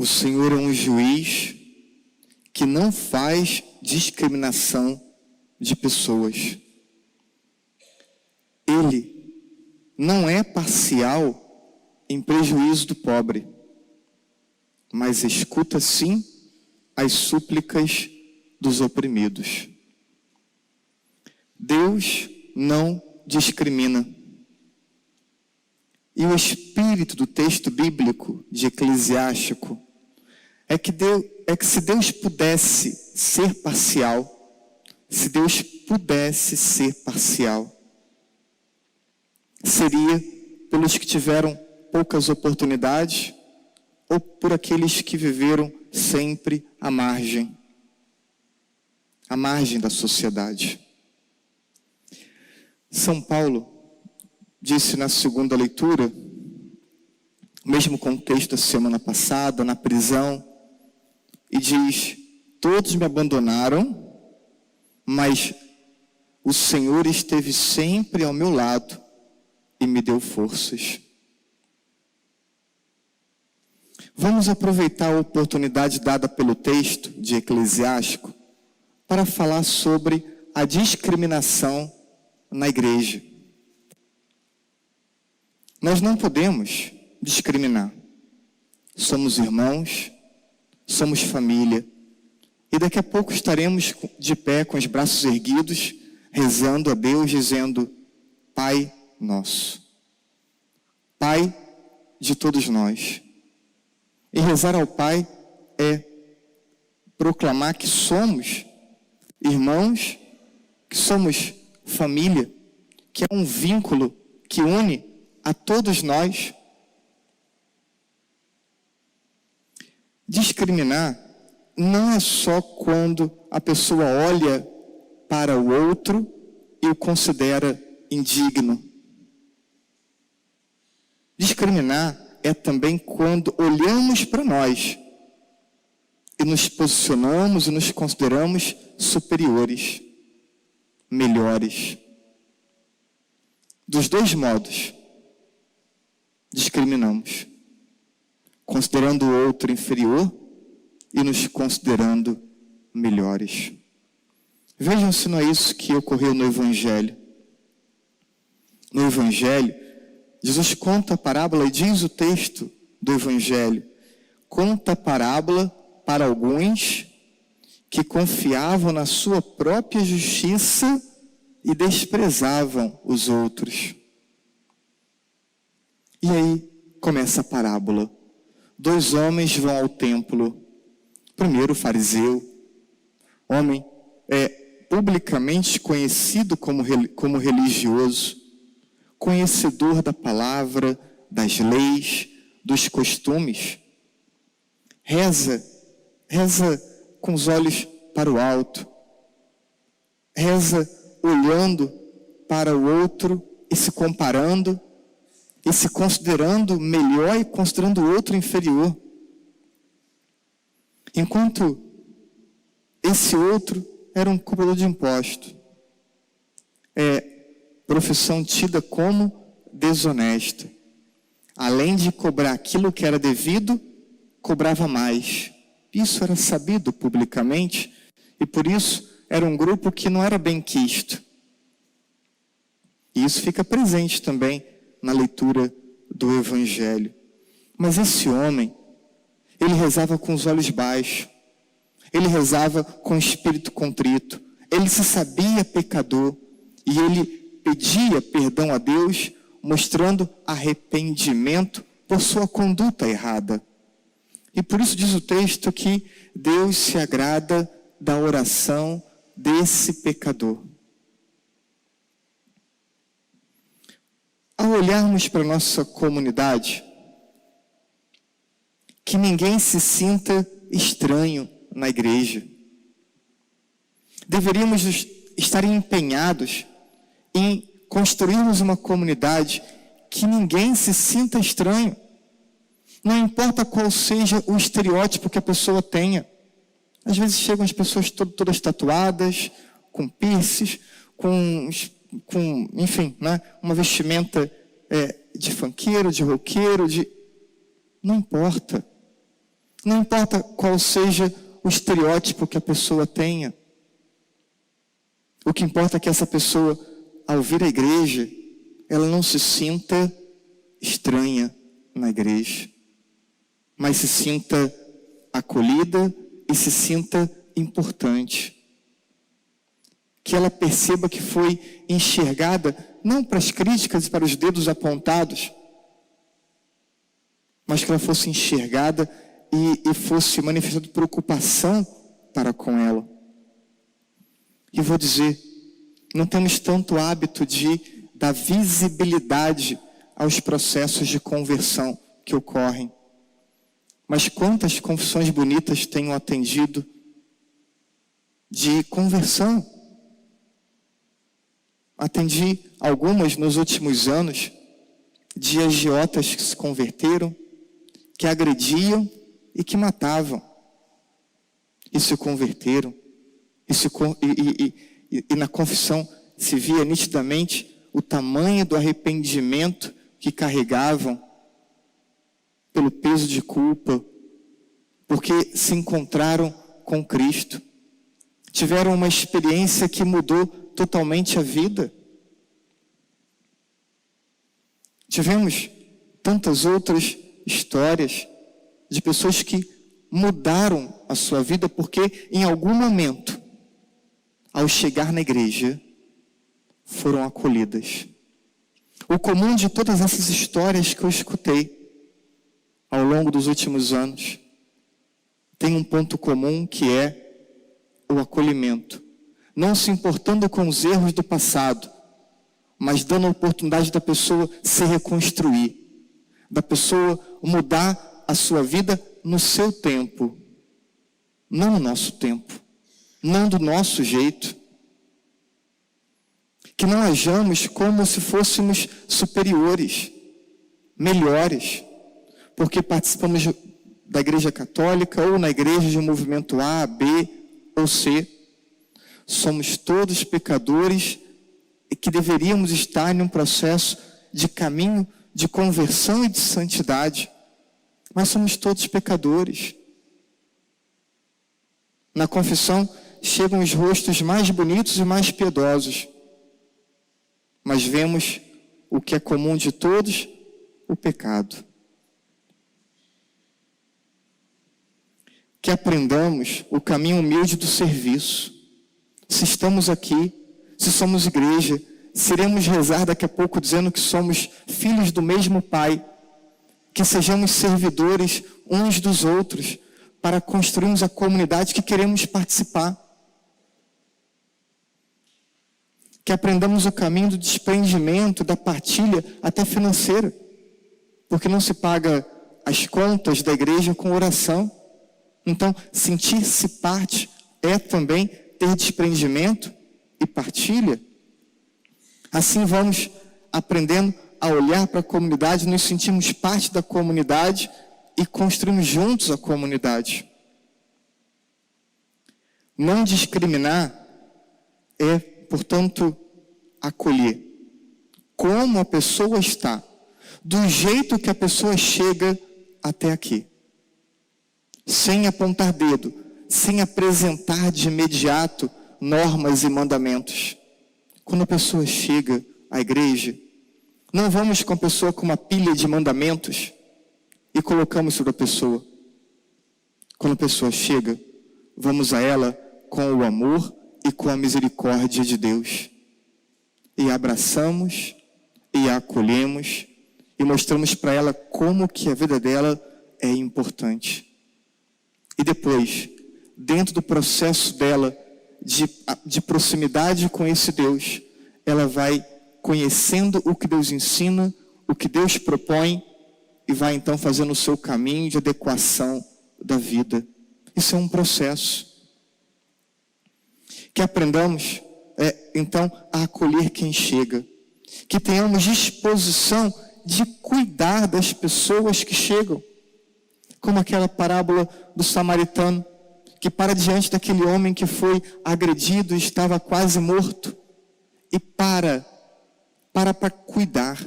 O Senhor é um juiz que não faz discriminação de pessoas. Ele não é parcial em prejuízo do pobre, mas escuta sim as súplicas dos oprimidos. Deus não discrimina. E o espírito do texto bíblico de Eclesiástico é que se Deus pudesse ser parcial, seria pelos que tiveram poucas oportunidades ou por aqueles que viveram sempre à margem da sociedade. São Paulo disse na segunda leitura, mesmo contexto da semana passada, na prisão, e diz: todos me abandonaram, mas o Senhor esteve sempre ao meu lado e me deu forças. Vamos aproveitar a oportunidade dada pelo texto de Eclesiástico para falar sobre a discriminação na igreja. Nós não podemos discriminar. Somos irmãos, somos família. E daqui a pouco estaremos de pé com os braços erguidos, rezando a Deus, dizendo: Pai nosso, Pai de todos nós. E rezar ao Pai é proclamar que somos irmãos, que somos família, que é um vínculo que une a todos nós. Discriminar não é só quando a pessoa olha para o outro e o considera indigno. Discriminar é também quando olhamos para nós e nos posicionamos e nos consideramos superiores, melhores. Dos dois modos, discriminamos, considerando o outro inferior e nos considerando melhores. Vejam se não é isso que ocorreu no Evangelho. No Evangelho, Jesus conta a parábola e diz o texto do Evangelho: conta a parábola para alguns que confiavam na sua própria justiça e desprezavam os outros. E aí começa a parábola. 2 homens vão ao templo. Primeiro, o fariseu, homem publicamente conhecido como religioso, conhecedor da palavra, das leis, dos costumes. Reza com os olhos para o alto. Reza olhando para o outro e se comparando, e se considerando melhor e considerando o outro inferior. Enquanto esse outro era um cobrador de impostos. Profissão tida como desonesta. Além de cobrar aquilo que era devido, cobrava mais. Isso era sabido publicamente e por isso era um grupo que não era bem quisto. E isso fica presente também na leitura do Evangelho. Mas esse homem, ele rezava com os olhos baixos. Ele rezava com o espírito contrito. Ele se sabia pecador. E ele pedia perdão a Deus, mostrando arrependimento por sua conduta errada. E por isso diz o texto que Deus se agrada da oração desse pecador. Ao olharmos para a nossa comunidade, que ninguém se sinta estranho na igreja. Deveríamos estar empenhados em construirmos uma comunidade que ninguém se sinta estranho. Não importa qual seja o estereótipo que a pessoa tenha. Às vezes chegam as pessoas todas tatuadas, com piercings, com enfim, né, uma vestimenta de funkeiro, de roqueiro, não importa. Não importa qual seja o estereótipo que a pessoa tenha. O que importa é que essa pessoa, ao vir à igreja, ela não se sinta estranha na igreja, mas se sinta acolhida e se sinta importante. Que ela perceba que foi enxergada, não para as críticas e para os dedos apontados, mas que ela fosse enxergada e fosse manifestada preocupação para com ela. E vou dizer, não temos tanto hábito de dar visibilidade aos processos de conversão que ocorrem. Mas quantas confissões bonitas tenho atendido de conversão? Atendi algumas nos últimos anos de agiotas que se converteram, que agrediam e que matavam. E se converteram. E na confissão se via nitidamente o tamanho do arrependimento que carregavam pelo peso de culpa, porque se encontraram com Cristo. Tiveram uma experiência que mudou totalmente a vida. Tivemos tantas outras histórias de pessoas que mudaram a sua vida porque em algum momento, ao chegar na igreja, foram acolhidas. O comum de todas essas histórias que eu escutei ao longo dos últimos anos tem um ponto comum, que é o acolhimento. Não se importando com os erros do passado, mas dando a oportunidade da pessoa se reconstruir, da pessoa mudar a sua vida no seu tempo, não no nosso tempo, não do nosso jeito. Que não hajamos como se fôssemos superiores, melhores, porque participamos da igreja católica ou na igreja de um movimento A, B ou C. Somos todos pecadores e que deveríamos estar em um processo de caminho de conversão e de santidade. Mas somos todos pecadores. Na confissão chegam os rostos mais bonitos e mais piedosos. Mas vemos o que é comum de todos, o pecado. Que aprendamos o caminho humilde do serviço. Se estamos aqui, se somos igreja, se iremos rezar daqui a pouco dizendo que somos filhos do mesmo Pai, que sejamos servidores uns dos outros para construirmos a comunidade que queremos participar. Que aprendamos o caminho do desprendimento, da partilha, até financeira. Porque não se paga as contas da igreja com oração. Então, sentir-se parte é também ter desprendimento e partilha. Assim vamos aprendendo a olhar para a comunidade, nos sentimos parte da comunidade e construímos juntos a comunidade. Não discriminar é, portanto, acolher. Como a pessoa está, do jeito que a pessoa chega até aqui. Sem apontar dedo, sem apresentar de imediato normas e mandamentos. Quando a pessoa chega à igreja, não vamos com a pessoa com uma pilha de mandamentos e colocamos sobre a pessoa. Quando a pessoa chega, vamos a ela com o amor e com a misericórdia de Deus. E abraçamos, e a acolhemos, e mostramos para ela como que a vida dela é importante. E depois, dentro do processo dela de proximidade com esse Deus, ela vai conhecendo o que Deus ensina, o que Deus propõe, e vai então fazendo o seu caminho de adequação da vida. Isso é um processo. Que aprendamos, então, a acolher quem chega. Que tenhamos disposição de cuidar das pessoas que chegam. Como aquela parábola do samaritano, que para diante daquele homem que foi agredido e estava quase morto, e para cuidar.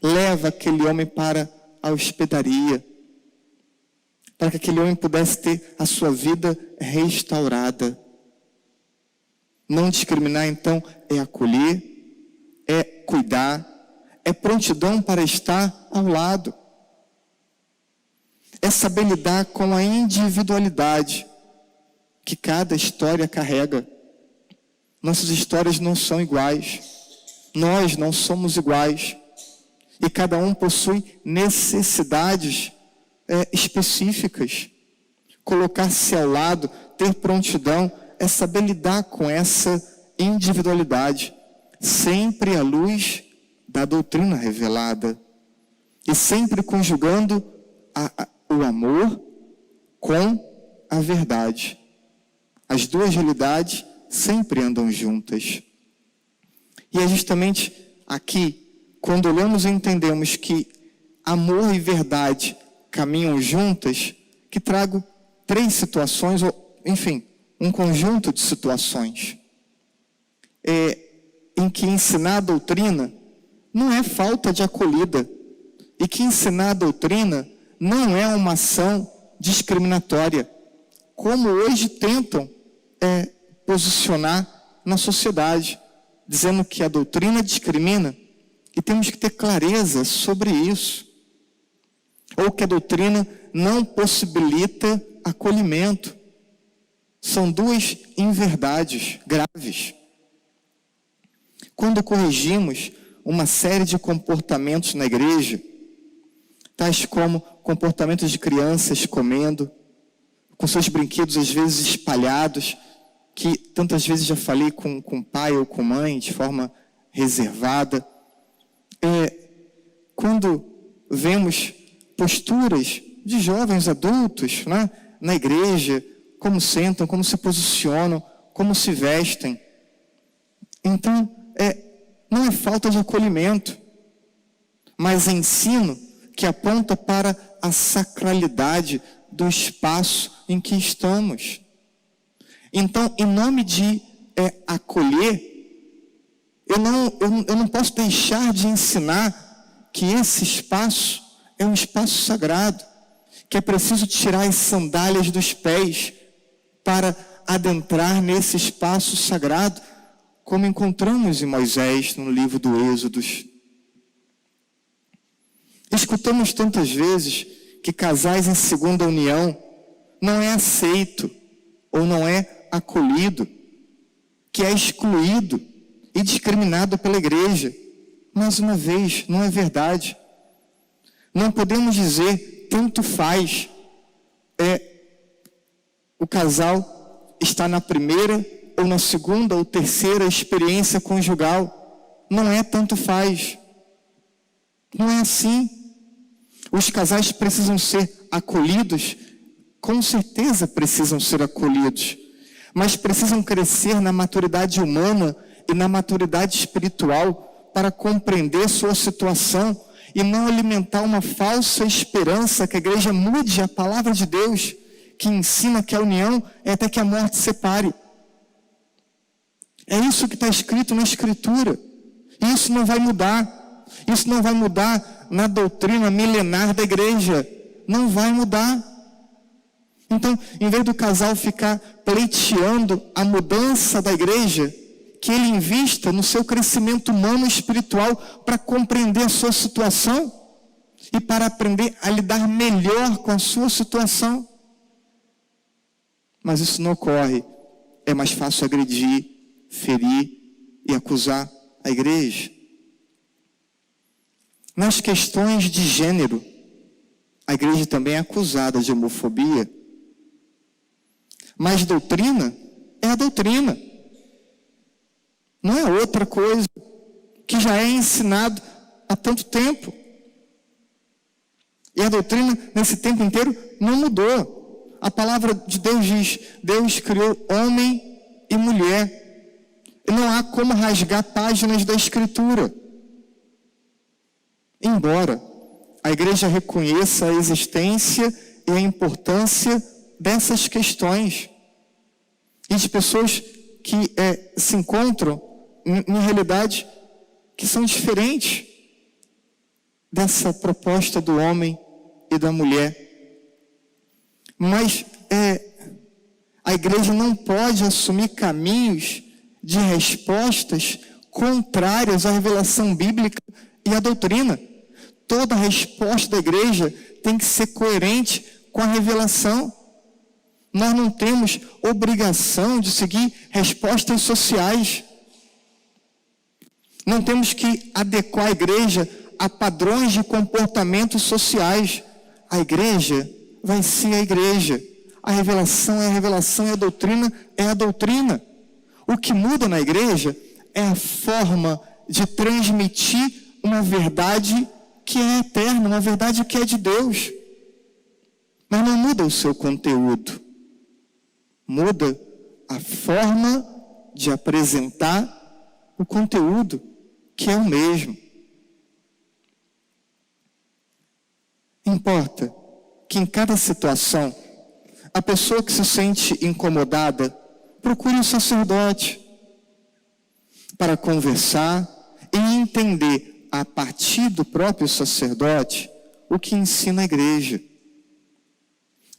Leva aquele homem para a hospedaria, para que aquele homem pudesse ter a sua vida restaurada. Não discriminar, então, é acolher, é cuidar, é prontidão para estar ao lado. É saber lidar com a individualidade que cada história carrega. Nossas histórias não são iguais. Nós não somos iguais. E cada um possui necessidades específicas. Colocar-se ao lado, ter prontidão, é saber lidar com essa individualidade, sempre à luz da doutrina revelada. E sempre conjugando o amor com a verdade. As duas realidades sempre andam juntas. E é justamente aqui, quando olhamos e entendemos que amor e verdade caminham juntas, que trago 3 situações, ou enfim, um conjunto de situações, em que ensinar a doutrina não é falta de acolhida, e que ensinar a doutrina não é uma ação discriminatória, como hoje tentam posicionar na sociedade, dizendo que a doutrina discrimina, e temos que ter clareza sobre isso. Ou que a doutrina não possibilita acolhimento. São 2 inverdades graves. Quando corrigimos uma série de comportamentos na igreja, tais como comportamentos de crianças comendo, com seus brinquedos às vezes espalhados, que tantas vezes já falei com pai ou com mãe de forma reservada. Quando vemos posturas de jovens adultos, né, na igreja, como sentam, como se posicionam, como se vestem. Então, não é falta de acolhimento, mas é ensino que aponta para a sacralidade do espaço em que estamos. Então, em nome de acolher, eu não posso deixar de ensinar que esse espaço é um espaço sagrado, que é preciso tirar as sandálias dos pés para adentrar nesse espaço sagrado, como encontramos em Moisés no livro do Êxodo. Escutamos tantas vezes que casais em segunda união não é aceito ou não é acolhido, que é excluído e discriminado pela igreja. Mais uma vez, não é verdade. Não podemos dizer tanto faz. O casal está na primeira ou na segunda ou terceira experiência conjugal. Não é tanto faz. Não é assim. Os casais precisam ser acolhidos, com certeza precisam ser acolhidos, mas precisam crescer na maturidade humana e na maturidade espiritual para compreender sua situação e não alimentar uma falsa esperança que a igreja mude a palavra de Deus, que ensina que a união é até que a morte separe. É isso que está escrito na Escritura. E isso não vai mudar. Isso não vai mudar na doutrina milenar da igreja. Não vai mudar. Então, em vez do casal ficar pleiteando a mudança da igreja, que ele invista no seu crescimento humano e espiritual para compreender a sua situação e para aprender a lidar melhor com a sua situação. Mas isso não ocorre. É mais fácil agredir, ferir e acusar a igreja. Nas questões de gênero, a igreja também é acusada de homofobia. Mas doutrina é a doutrina. Não é outra coisa que já é ensinado há tanto tempo. E a doutrina, nesse tempo inteiro, não mudou. A palavra de Deus diz: Deus criou homem e mulher. E não há como rasgar páginas da Escritura. Embora a igreja reconheça a existência e a importância dessas questões. E de pessoas que se encontram em realidade que são diferentes dessa proposta do homem e da mulher. Mas a igreja não pode assumir caminhos de respostas contrárias à revelação bíblica e à doutrina. Toda resposta da igreja tem que ser coerente com a revelação. Nós não temos obrigação de seguir respostas sociais. Não temos que adequar a igreja a padrões de comportamentos sociais. A igreja vai ser a igreja. A revelação é a revelação e a doutrina é a doutrina. O que muda na igreja é a forma de transmitir uma verdade que é eterna, uma verdade que é de Deus. Mas não muda o seu conteúdo. Muda a forma de apresentar o conteúdo, que é o mesmo. Importa que em cada situação, a pessoa que se sente incomodada procure um sacerdote para conversar e entender a partir do próprio sacerdote o que ensina a igreja.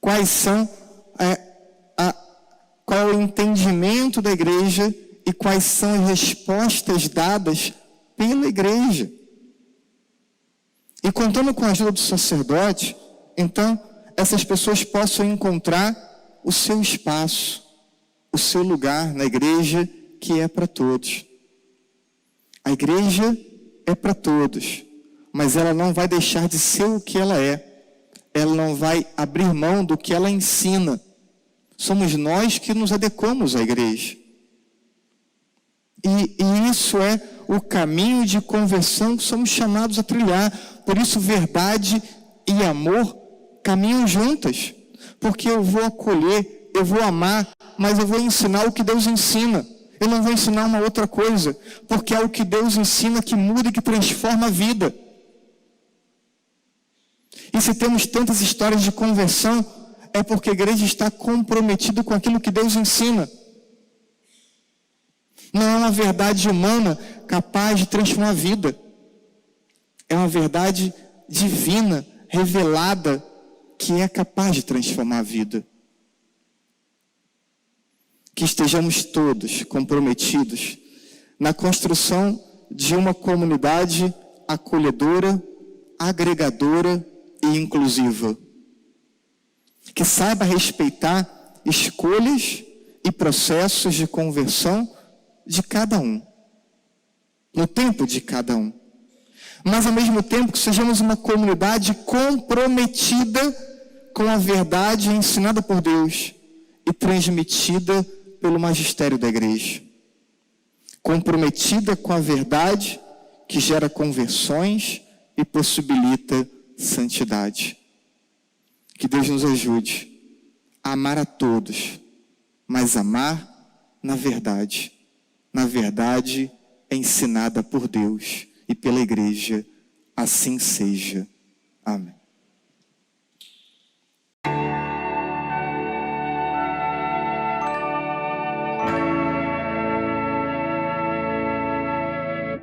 Quais são qual é o entendimento da igreja e quais são as respostas dadas pela igreja. E contando com a ajuda do sacerdote, então, essas pessoas possam encontrar o seu espaço, o seu lugar na igreja, que é para todos. A igreja é para todos, mas ela não vai deixar de ser o que ela é. Ela não vai abrir mão do que ela ensina. Somos nós que nos adequamos à igreja. E isso é o caminho de conversão que somos chamados a trilhar. Por isso, verdade e amor caminham juntas. Porque eu vou acolher, eu vou amar, mas eu vou ensinar o que Deus ensina. Eu não vou ensinar uma outra coisa, porque é o que Deus ensina que muda e que transforma a vida. E se temos tantas histórias de conversão, é porque a igreja está comprometida com aquilo que Deus ensina. Não é uma verdade humana capaz de transformar a vida. É uma verdade divina, revelada, que é capaz de transformar a vida. Que estejamos todos comprometidos na construção de uma comunidade acolhedora, agregadora e inclusiva. Que saiba respeitar escolhas e processos de conversão de cada um, no tempo de cada um. Mas ao mesmo tempo que sejamos uma comunidade comprometida com a verdade ensinada por Deus e transmitida pelo magistério da igreja. Comprometida com a verdade que gera conversões e possibilita santidade. Que Deus nos ajude a amar a todos, mas amar na verdade ensinada por Deus e pela igreja. Assim seja. Amém.